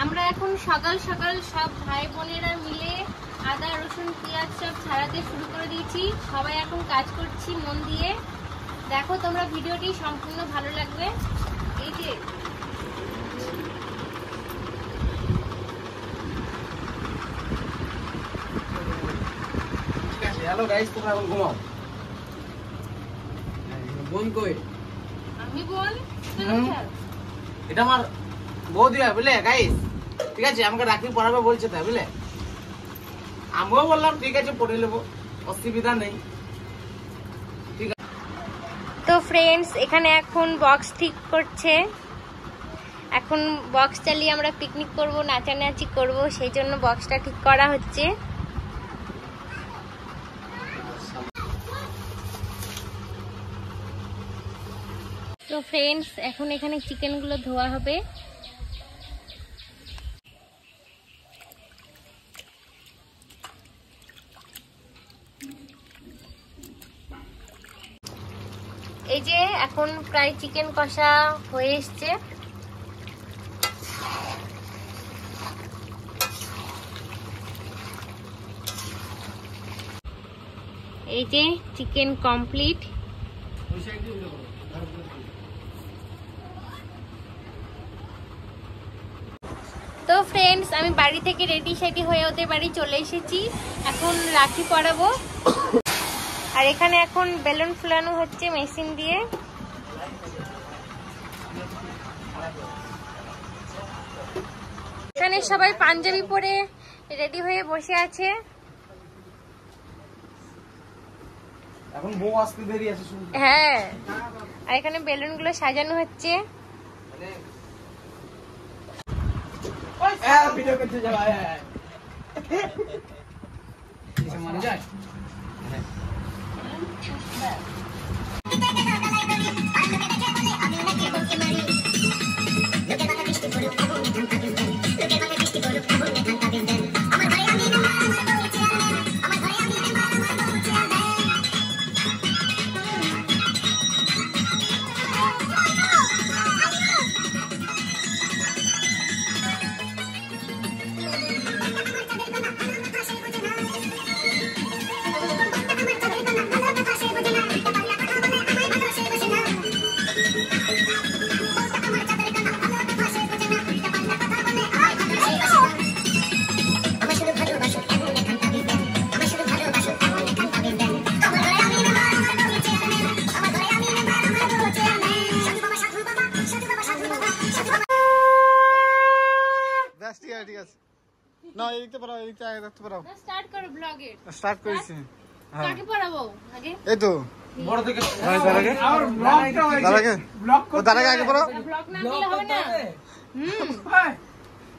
আমরা এখন সকাল সকাল সব ভাই বোনেরা মিলে আদা রসুন পেঁয়াজ সব ছাড়াতে শুরু করে দিয়েছি। সবাই এখন কাজ করছি মন দিয়ে। দেখো তোমরা ভিডিওটি সম্পূর্ণ ভালো লাগবে। এই যে হ্যালো গাইস, তোমরা এখন ঘুমাও। বোন কই? আমি বল এটা আমার বৌদি হয় বুঝলে গাইস। ঠিক আছে, আমাকে রাখি পড়াবে বলছে তাই বুঝলে। আমিও বললাম ঠিক আছে পড়ে নেবো, অসুবিধা নেই। তো ফ্রেন্ডস, এখানে এখন বক্স ঠিক করছে। এখন বক্স চালিয়ে আমরা পিকনিক করব, নাচানাচি করব, সেই জন্য বক্সটা ঠিক করা হচ্ছে। তো ফ্রেন্ডস, এখন এখানে চিকেনগুলো ধোয়া হবে। এই যে এখন প্রায় চিকেন কষা হয়ে এসছে। এই যে চিকেন কমপ্লিট। তো ফ্রেন্ডস, আমি বাড়ি থেকে রেডি সেডি হয়ে ওদের বাড়ি চলে এসেছি। এখন রাখি পরাবো। আর এখানে এখন বেলুন ফুলানো হচ্ছে মেশিন দিয়ে। এখানে সবাই পাঞ্জাবি পরে রেডি হয়ে বসে আছে। এখন বউ আসতে দেরি আছে শুনতে। হ্যাঁ, আর এখানে বেলুন গুলো সাজানো হচ্ছে। ভিডিও করতে যাওয়া মানে যায়। ঠিক আছে না, এদিকে পড়াও, এদিকে আগে দেখতে পড়াও। স্টার্ট করো ব্লগের। স্টার্ট করেছি। হ্যাঁ, কাকে পড়াবো আগে? এই তো বড় থেকে দাঁড়াগে আর দাঁড়াগে আগে পড়াও। ব্লগ না দিলে হবে না।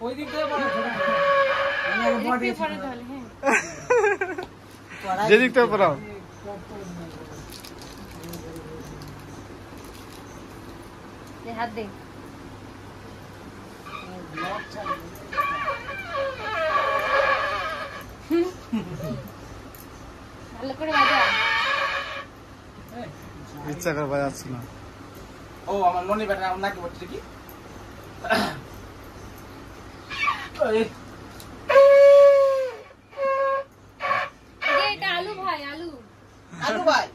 ওই দিক থেকে পড়াও, বডি পড়ে তাহলে। হ্যাঁ, যে দিক থেকে পড়াও। হাত দে। ভালো করে বাজা। ইচ্ছা করে বাজাচ্ছি না। ও আমার ননি বেটা নাকি বলছে কি? এটা আলু ভাই, আলু আলু ভাই।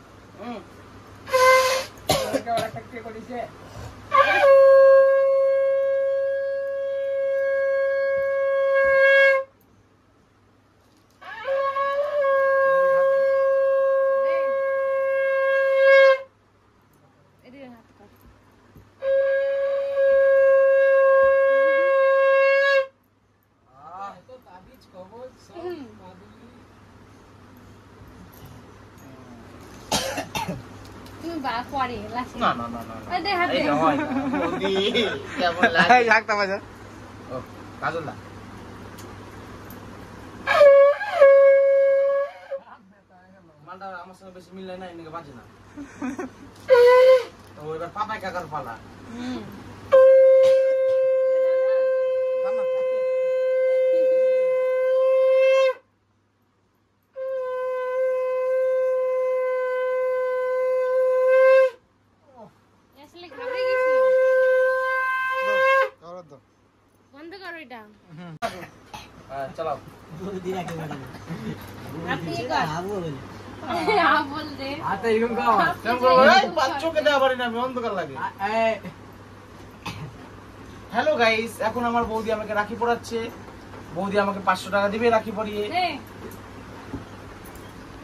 পরে না না না না, দে হাত দে। এই হয় মোদি কেমন লাগে? এই হাতটা বাজা। ও কাজলদা, মালটা আমার সঙ্গে বেশি মিলে না, এনেকে বাজে না। তো এবার পাপাই কাকার পালা। বন্ধ করো এটা। হ্যাঁ চালাও। আপনি কি কর? বল দে। আচ্ছা এরকম কাও কেমন করবো? এই বাচ্চাকে দেওয়া পারি না আমি, অন্ধকার লাগে। হ্যালো গাইস, এখন আমার বৌদি আমাকে রাখি পরাচ্ছে। বৌদি আমাকে 500 টাকা দিবে রাখি পরিয়ে।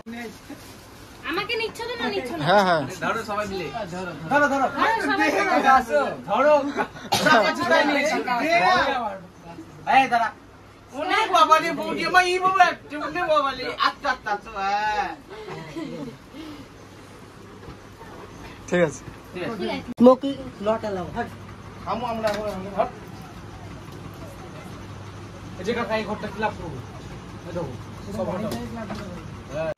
নে। আমাকে নিচ্ছ তো না নিচ্ছ না? হ্যাঁ হ্যাঁ ধরো সবাই মিলে। ধরো ধরো ধরো ধরো সবাই ধরো। আসো ধরো। এই দাঁড়া। ওনে বাবালি বৌদি আমার ই বাবা একটু ওনে বাবালি আচ্ছা আচ্ছা আচ্ছা। ঠিক আছে ঠিক আছে। ঠিক আছে। স্মোকি নট অ্যালাউ হট আমু আমরা হট। এই যে কাকা এই ঘরটা ক্লাব করব। এই দেখো সব হট।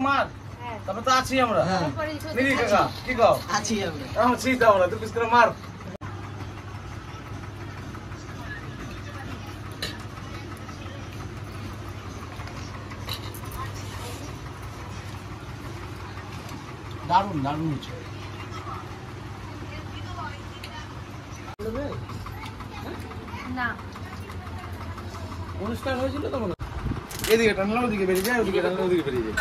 মার হ্যাঁ। তবে তো আছি আমরা। হ্যাঁ তারপরে এই ছোট- নিরি কাকা কি কও? আছি আমরা আমরা ছি তো আমরা তুই পিস করে মার। দারুন দারুন হচ্ছে। না। অনুষ্ঠান হয়েছিল তো মনে হয়। এদিকে টানলে ওদিকে বেরিয়ে যায়, ওদিকে টানলে ওদিকে বেরিয়ে যায়।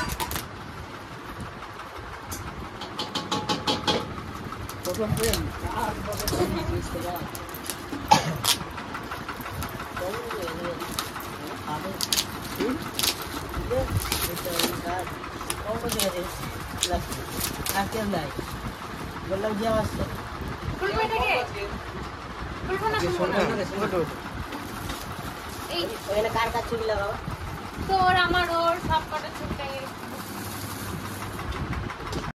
বললাম যে আসছে খুলবো এটাকে? খুলবো না খুলবো না? এই ওখানে কার কার ছবি লাগাবো তোর আমার ওর সব কটা ছবিটাকে